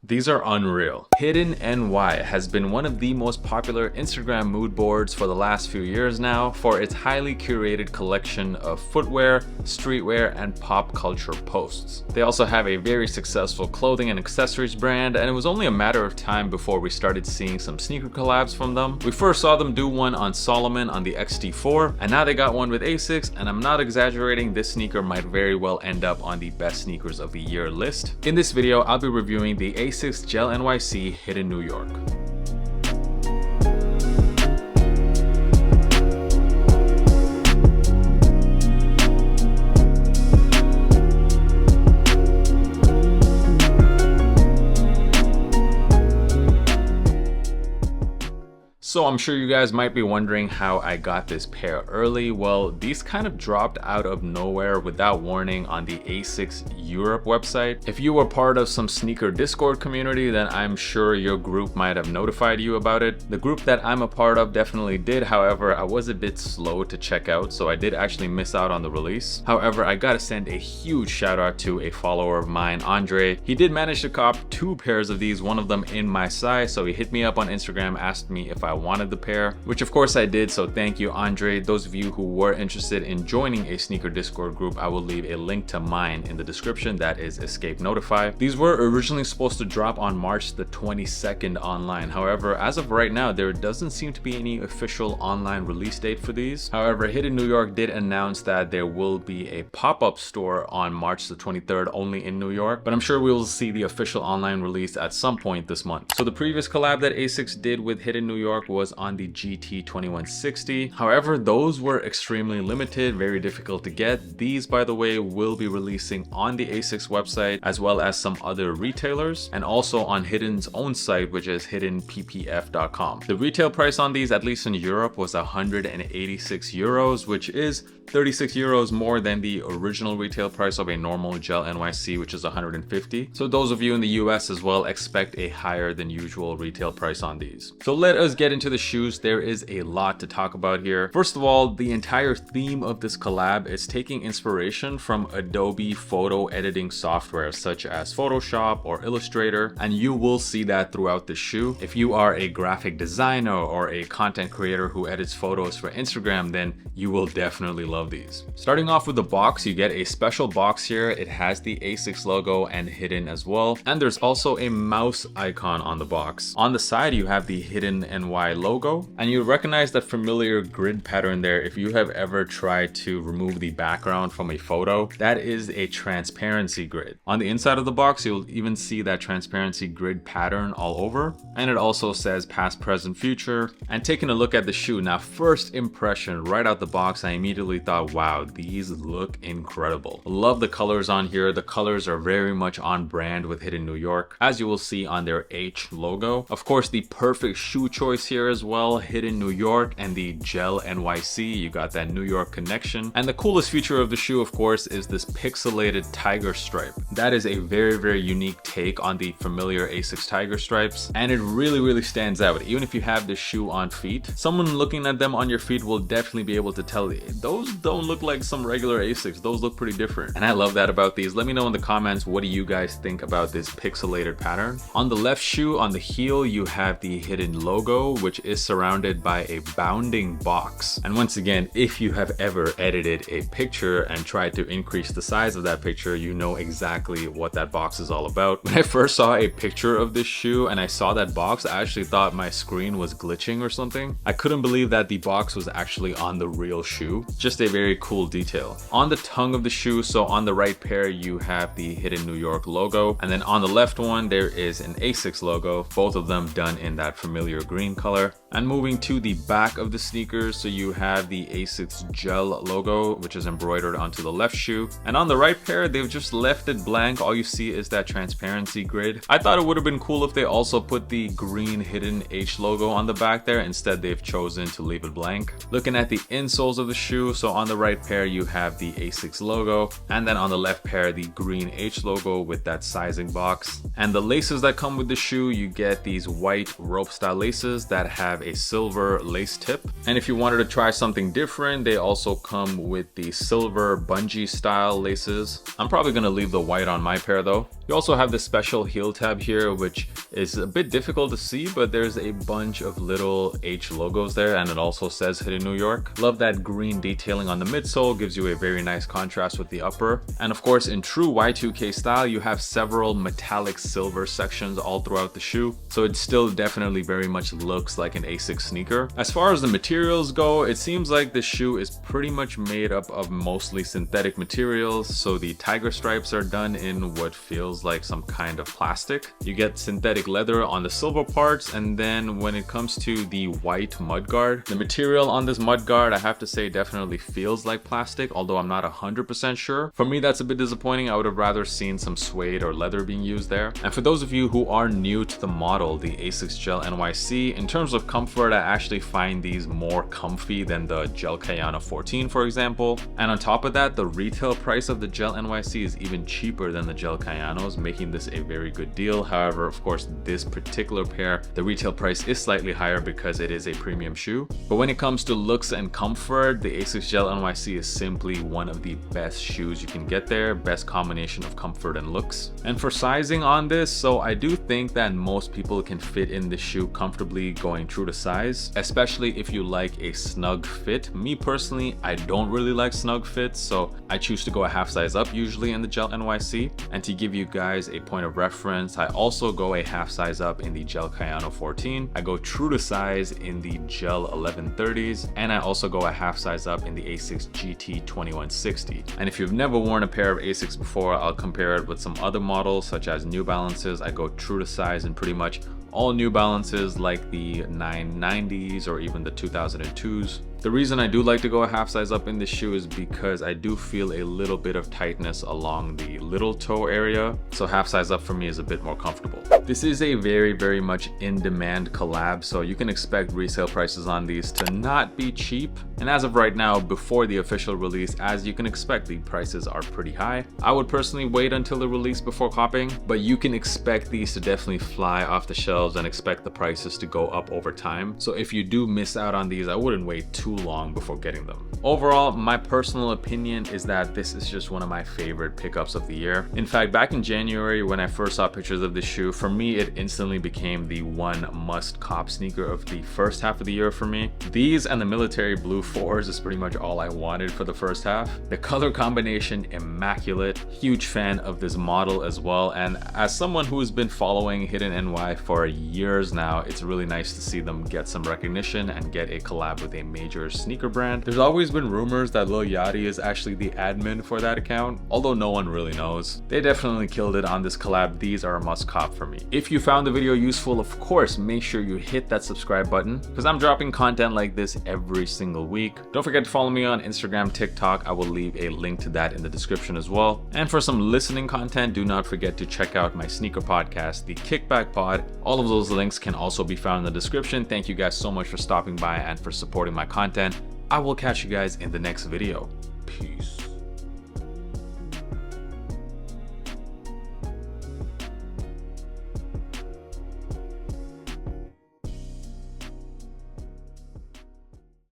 These are unreal. Hidden NY has been one of the most popular Instagram mood boards for the last few years now for its highly curated collection of footwear, streetwear, and pop culture posts. They also have a very successful clothing and accessories brand, and it was only a matter of time before we started seeing some sneaker collabs from them. We first saw them do one on Solomon on the XT4, and now they got one with ASICS, and I'm not exaggerating, this sneaker might very well end up on the best sneakers of the year list. In this video, I'll be reviewing the ASICS Gel NYC Hidden New York. So I'm sure you guys might be wondering how I got this pair early. Well, these kind of dropped out of nowhere without warning on the ASICS Europe website. If you were part of some sneaker Discord community, then I'm sure your group might have notified you about it. The group that I'm a part of definitely did. However, I was a bit slow to check out, so I did actually miss out on the release. However, I gotta send a huge shout out to a follower of mine, Andre. He did manage to cop 2 pairs of these, one of them in my size, so he hit me up on Instagram, asked me if I wanted the pair, which of course I did, so thank you, Andre. Those of you who were interested in joining a sneaker Discord group, I will leave a link to mine in the description. That is Escape Notify. These were originally supposed to drop on March the 22nd online. However, as of right now, there doesn't seem to be any official online release date for these. However, Hidden New York did announce that there will be a pop-up store on March the 23rd only in New York, but I'm sure we will see the official online release at some point this month. So the previous collab that ASICS did with Hidden New York was on the GT2160. However, those were extremely limited, very difficult to get. These, by the way, will be releasing on the ASICS website as well as some other retailers, and also on Hidden's own site, which is hiddenppf.com. The retail price on these, at least in Europe, was 186 euros, which is 36 euros more than the original retail price of a normal Gel NYC, which is 150. So those of you in the US as well, expect a higher than usual retail price on these. So let us get into the shoes. There is a lot to talk about here. First of all, the entire theme of this collab is taking inspiration from Adobe photo editing software such as Photoshop or Illustrator, and you will see that throughout the shoe. If you are a graphic designer or a content creator who edits photos for Instagram, then you will definitely love these. Starting off with the box, you get a special box here. It has the ASICS logo and Hidden as well, and there's also a mouse icon on the box. On the side, you have the Hidden NY logo, and you recognize that familiar grid pattern there. If you have ever tried to remove the background from a photo, that is a transparency grid. On the inside of the box, you'll even see that transparency grid pattern all over, and it also says past, present, future. And taking a look at the shoe now, first impression right out the box, I immediately thought, wow, these look incredible. Love the colors on here. The colors are very much on brand with Hidden New York, as you will see on their H logo. Of course, the perfect shoe choice here as well, Hidden New York and the Gel NYC. You got that New York connection. And the coolest feature of the shoe, of course, is this pixelated tiger stripe. That is a very, very unique take on the familiar ASICS tiger stripes, and it really stands out. Even if you have this shoe on feet, someone looking at them on your feet will definitely be able to tell those don't look like some regular ASICS. Those look pretty different, and I love that about these. Let me know in the comments, what do you guys think about this pixelated pattern? On the left shoe, on the heel, you have the Hidden logo, which is surrounded by a bounding box. And once again, if you have ever edited a picture and tried to increase the size of that picture, you know exactly what that box is all about. When I first saw a picture of this shoe and I saw that box, I actually thought my screen was glitching or something. I couldn't believe that the box was actually on the real shoe. Just a very cool detail. On the tongue of the shoe, so on the right pair, you have the Hidden New York logo, and then on the left one, there is an ASICS logo, both of them done in that familiar green color. And moving to the back of the sneakers, so you have the ASICS Gel logo, which is embroidered onto the left shoe. And on the right pair, they've just left it blank. All you see is that transparency grid. I thought it would have been cool if they also put the green Hidden H logo on the back there. Instead, they've chosen to leave it blank. Looking at the insoles of the shoe, so on the right pair, you have the ASICS logo, and then on the left pair, the green H logo with that sizing box. And the laces that come with the shoe, you get these white rope style laces that have a silver lace tip. And if you wanted to try something different, they also come with the silver bungee style laces. I'm probably gonna leave the white on my pair though. You also have the special heel tab here, which is a bit difficult to see, but there's a bunch of little H logos there, and it also says Hidden New York. Love that green detailing on the midsole, gives you a very nice contrast with the upper. And of course, in true Y2K style, you have several metallic silver sections all throughout the shoe, so it still definitely very much looks like an ASICS sneaker. As far as the materials go, it seems like the shoe is pretty much made up of mostly synthetic materials, so the tiger stripes are done in what feels like some kind of plastic. You get synthetic leather on the silver parts, and then when it comes to the white mudguard, the material on this mudguard, I have to say, definitely feels like plastic, although I'm not 100% sure. For me, that's a bit disappointing. I would have rather seen some suede or leather being used there. And for those of you who are new to the model, the ASICS Gel NYC, in terms of comfort, I actually find these more comfy than the Gel Kayano 14, for example. And on top of that, the retail price of the Gel NYC is even cheaper than the Gel Kayanos, making this a very good deal. However, of course, this particular pair, the retail price is slightly higher because it is a premium shoe. But when it comes to looks and comfort, the ASICS Gel NYC is simply one of the best shoes you can get there. Best combination of comfort and looks. And for sizing on this, so I do think that most people can fit in this shoe comfortably going true to size, especially if you like a snug fit. Me personally, I don't really like snug fits, so I choose to go a half size up usually in the Gel NYC. And to give you guys a point of reference, I also go a half size up in the Gel Kayano 14. I go true to size in the Gel 1130s, and I also go a half size up in the ASICS GT 2160. And if you've never worn a pair of ASICS before, I'll compare it with some other models such as New Balances. I go true to size in pretty much all New Balances, like the 990s or even the 2002s. The reason I do like to go a half size up in this shoe is because I do feel a little bit of tightness along the little toe area, so half size up for me is a bit more comfortable. This is a very much in demand collab, so you can expect resale prices on these to not be cheap. And as of right now, before the official release, as you can expect, the prices are pretty high. I would personally wait until the release before copying, but you can expect these to definitely fly off the shelves and expect the prices to go up over time. So if you do miss out on these, I wouldn't wait too long before getting them. Overall, my personal opinion is that this is just one of my favorite pickups of the year. In fact, back in January when I first saw pictures of this shoe, for me it instantly became the one must cop sneaker of the first half of the year for me. These and the military blue 4s is pretty much all I wanted for the first half. The color combination, immaculate. Huge fan of this model as well, and as someone who has been following Hidden NY for years now, it's really nice to see them get some recognition and get a collab with a major sneaker brand. There's always been rumors that Lil Yachty is actually the admin for that account, although no one really knows. They definitely killed it on this collab. These are a must cop for me. If you found the video useful, of course, make sure you hit that subscribe button because I'm dropping content like this every single week. Don't forget to follow me on Instagram, TikTok. I will leave a link to that in the description as well. And for some listening content, do not forget to check out my sneaker podcast, the Kickback Pod. All of those links can also be found in the description. Thank you guys so much for stopping by and for supporting my content. I will catch you guys in the next video. Peace.